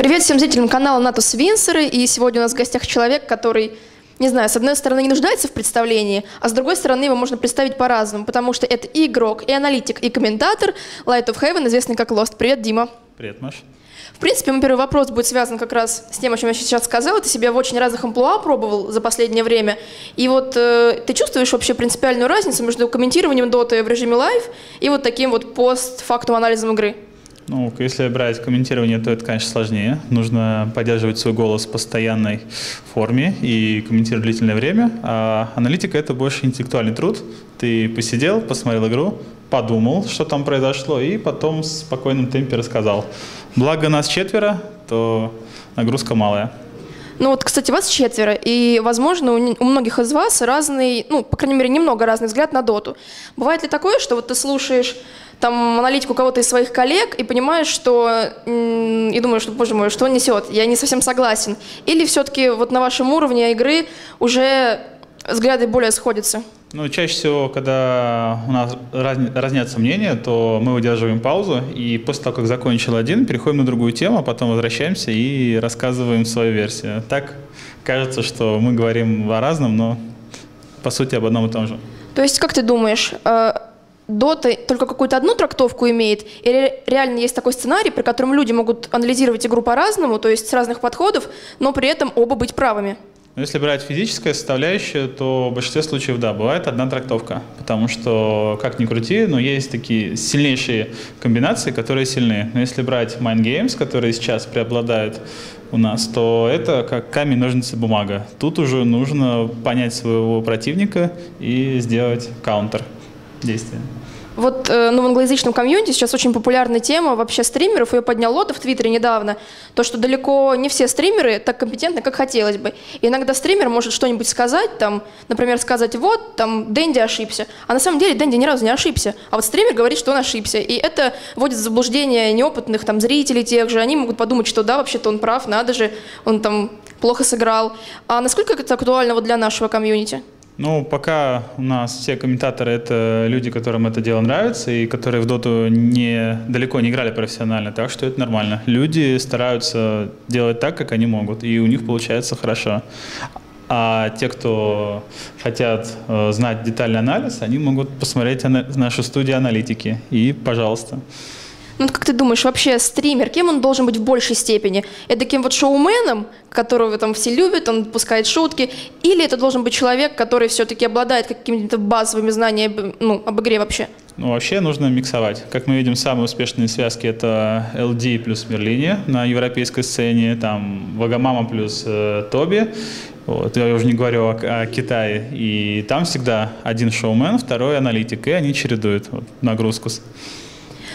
Привет всем зрителям канала Natus Винсеры. И сегодня у нас в гостях человек, который, не знаю, с одной стороны не нуждается в представлении, а с другой стороны его можно представить по-разному, потому что это и игрок, и аналитик, и комментатор Light of Heaven, известный как Lost. Привет, Дима. Привет, Маш. В принципе, мой первый вопрос будет связан как раз с тем, о чем я сейчас сказала. Ты себя в очень разных амплуа пробовал за последнее время. И вот ты чувствуешь вообще принципиальную разницу между комментированием доты в режиме лайв и вот таким вот постфактум анализом игры? Ну, если брать комментирование, то это, конечно, сложнее. Нужно поддерживать свой голос в постоянной форме и комментировать длительное время. А аналитика – это больше интеллектуальный труд. Ты посидел, посмотрел игру, подумал, что там произошло, и потом в спокойном темпе рассказал. Благо нас 4, то нагрузка малая. Ну вот, кстати, вас 4, и, возможно, у многих из вас разный, ну, по крайней мере, немного разный взгляд на доту. Бывает ли такое, что вот ты слушаешь там аналитику кого-то из своих коллег и понимаешь, что, и думаешь, что, боже мой, что он несет, я не совсем согласен. Или все-таки вот на вашем уровне игры уже взгляды более сходятся? Ну, чаще всего, когда у нас разнятся мнения, то мы выдерживаем паузу, и после того, как закончил один, переходим на другую тему, а потом возвращаемся и рассказываем свою версию. Так кажется, что мы говорим о разном, но по сути об одном и том же. То есть, как ты думаешь, Дота только какую-то одну трактовку имеет, или реально есть такой сценарий, при котором люди могут анализировать игру по-разному, то есть с разных подходов, но при этом оба быть правыми? Если брать физическую составляющую, то в большинстве случаев, да, бывает одна трактовка, потому что, как ни крути, но есть такие сильнейшие комбинации, которые сильны. Но если брать Mind Games, которые сейчас преобладают у нас, то это как камень, ножницы, бумага. Тут уже нужно понять своего противника и сделать каунтер действия. Вот ну, в англоязычном комьюнити сейчас очень популярная тема вообще стримеров, ее поднял Лота в Твиттере недавно, то, что далеко не все стримеры так компетентны, как хотелось бы. И иногда стример может что-нибудь сказать, там, например, сказать, вот, там, Дэнди ошибся, а на самом деле Дэнди ни разу не ошибся, а вот стример говорит, что он ошибся, и это вводит в заблуждение неопытных там зрителей тех же, они могут подумать, что да, вообще-то он прав, надо же, он там плохо сыграл. А насколько это актуально вот для нашего комьюнити? Ну, пока у нас все комментаторы — это люди, которым это дело нравится и которые в доту далеко не играли профессионально, так что это нормально. Люди стараются делать так, как они могут, и у них получается хорошо. А те, кто хотят знать детальный анализ, они могут посмотреть нашу студию аналитики. И, пожалуйста. Ну, как ты думаешь, вообще стример, кем он должен быть в большей степени? Это таким вот шоуменом, которого там все любят, он пускает шутки, или это должен быть человек, который все-таки обладает какими-то базовыми знаниями, ну, об игре вообще? Ну, вообще нужно миксовать. Как мы видим, самые успешные связки — это LD плюс Мерлини на европейской сцене, там Вагамама плюс Тоби. Вот, я уже не говорю о Китае. И там всегда один шоумен, второй аналитик, и они чередуют вот, нагрузку.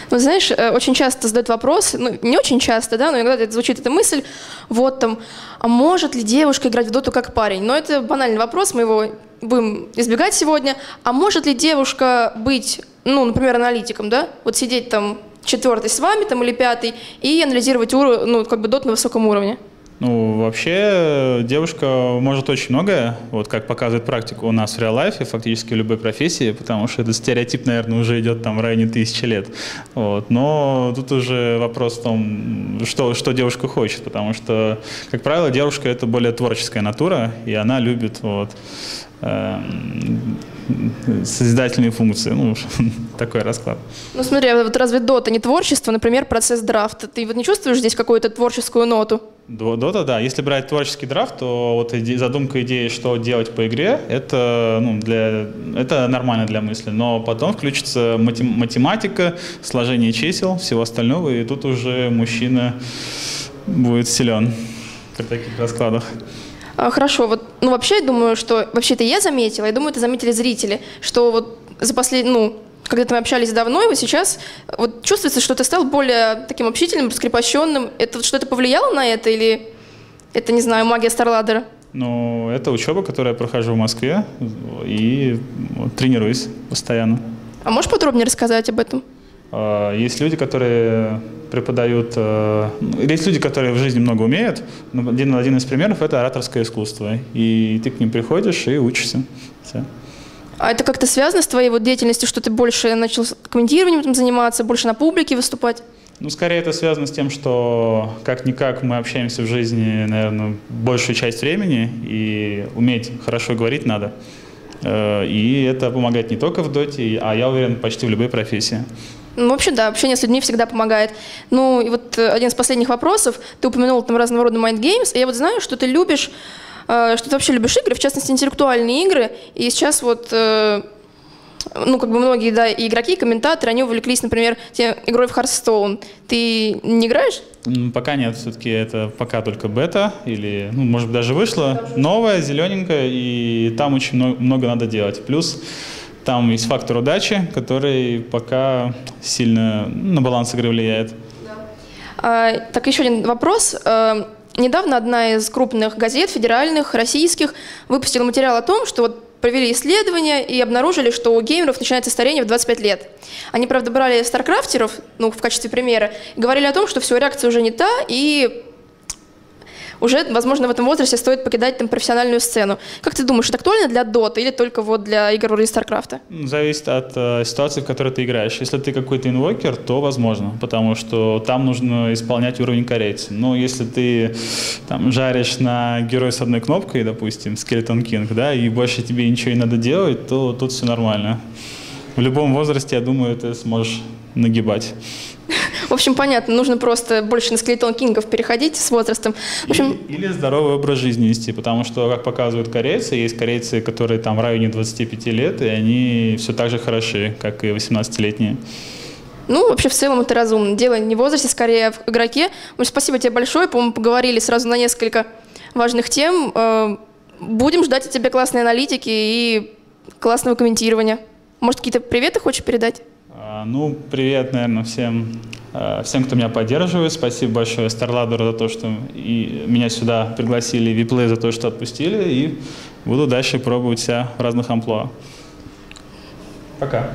Ну, знаешь, очень часто задают вопрос, ну, не очень часто, да, но иногда звучит эта мысль, вот там, а может ли девушка играть в доту как парень? Но это банальный вопрос, мы его будем избегать сегодня. А может ли девушка быть, ну, например, аналитиком, да, вот сидеть там 4-й с вами там или 5-й и анализировать ну, как бы дот на высоком уровне? Ну, вообще, девушка может очень многое, вот как показывает практика у нас в реал-лайфе, фактически в любой профессии, потому что этот стереотип, наверное, уже идет там в районе 1000 лет. Вот. Но тут уже вопрос в том, что девушка хочет, потому что, как правило, девушка — это более творческая натура, и она любит вот, созидательные функции, ну, такой расклад. Ну, смотри, вот разве дота не творчество, например, процесс драфта? Ты вот не чувствуешь здесь какую-то творческую ноту? Дота, да. Если брать творческий драфт, то вот задумка идеи, что делать по игре, это, ну, это нормально для мысли. Но потом включится математика, сложение чисел, всего остального, и тут уже мужчина будет силен при таких раскладах. Хорошо, вот, ну вообще, я думаю, что, вообще-то я заметила, я думаю, это заметили зрители, что вот за последние, ну, когда мы общались давно, и вот сейчас вот чувствуется, что ты стал более таким общительным, раскрепощенным. Это что-то повлияло на это или это, не знаю, магия Старладдера? Ну, это учеба, которую я прохожу в Москве и вот, тренируюсь постоянно. А можешь подробнее рассказать об этом? Есть люди, которые преподают, есть люди, которые в жизни много умеют. Один из примеров — это ораторское искусство. И ты к ним приходишь и учишься. Все. А это как-то связано с твоей вот деятельностью, что ты больше начал комментированием заниматься, больше на публике выступать? Ну, скорее это связано с тем, что как-никак мы общаемся в жизни, наверное, большую часть времени, и уметь хорошо говорить надо. И это помогает не только в доте, а я уверен, почти в любой профессии. Ну, вообще, да, общение с людьми всегда помогает. Ну, и вот один из последних вопросов. Ты упомянул там разного рода mind games, и я вот знаю, что ты любишь, что ты вообще любишь игры, в частности, интеллектуальные игры. И сейчас вот, ну, как бы многие, да, и игроки, и комментаторы, они увлеклись, например, игрой в Hearthstone. Ты не играешь? Пока нет, все-таки это пока только бета, или, ну, может быть, даже вышла новая, зелененькая, и там очень много надо делать. Плюс там есть фактор удачи, который пока сильно на баланс игры влияет. Так, еще один вопрос. Недавно одна из крупных газет, федеральных, российских, выпустила материал о том, что вот провели исследования и обнаружили, что у геймеров начинается старение в 25 лет. Они, правда, брали старкрафтеров, ну, в качестве примера, и говорили о том, что все, реакция уже не та, и уже, возможно, в этом возрасте стоит покидать там профессиональную сцену. Как ты думаешь, это актуально для доты или только вот для игр вроде Старкрафта? Зависит от ситуации, в которой ты играешь. Если ты какой-то инвокер, то возможно, потому что там нужно исполнять уровень корейца. Но если ты там жаришь на героя с одной кнопкой, допустим, Skeleton King, да, и больше тебе ничего не надо делать, то тут все нормально. В любом возрасте, я думаю, ты сможешь нагибать. В общем, понятно, нужно просто больше на Skeleton King'ов переходить с возрастом. В общем... Или здоровый образ жизни вести, потому что, как показывают корейцы, есть корейцы, которые там в районе 25 лет, и они все так же хороши, как и 18-летние. Ну, вообще, в целом, это разумно. Дело не в возрасте, скорее, а в игроке. Спасибо тебе большое, по-моему, поговорили сразу на несколько важных тем. Будем ждать от тебя классной аналитики и классного комментирования. Может, какие-то приветы хочешь передать? Ну, привет, наверное, всем, кто меня поддерживает. Спасибо большое StarLadder за то, что и меня сюда пригласили, и Vplay за то, что отпустили. И буду дальше пробовать себя в разных амплуа. Пока.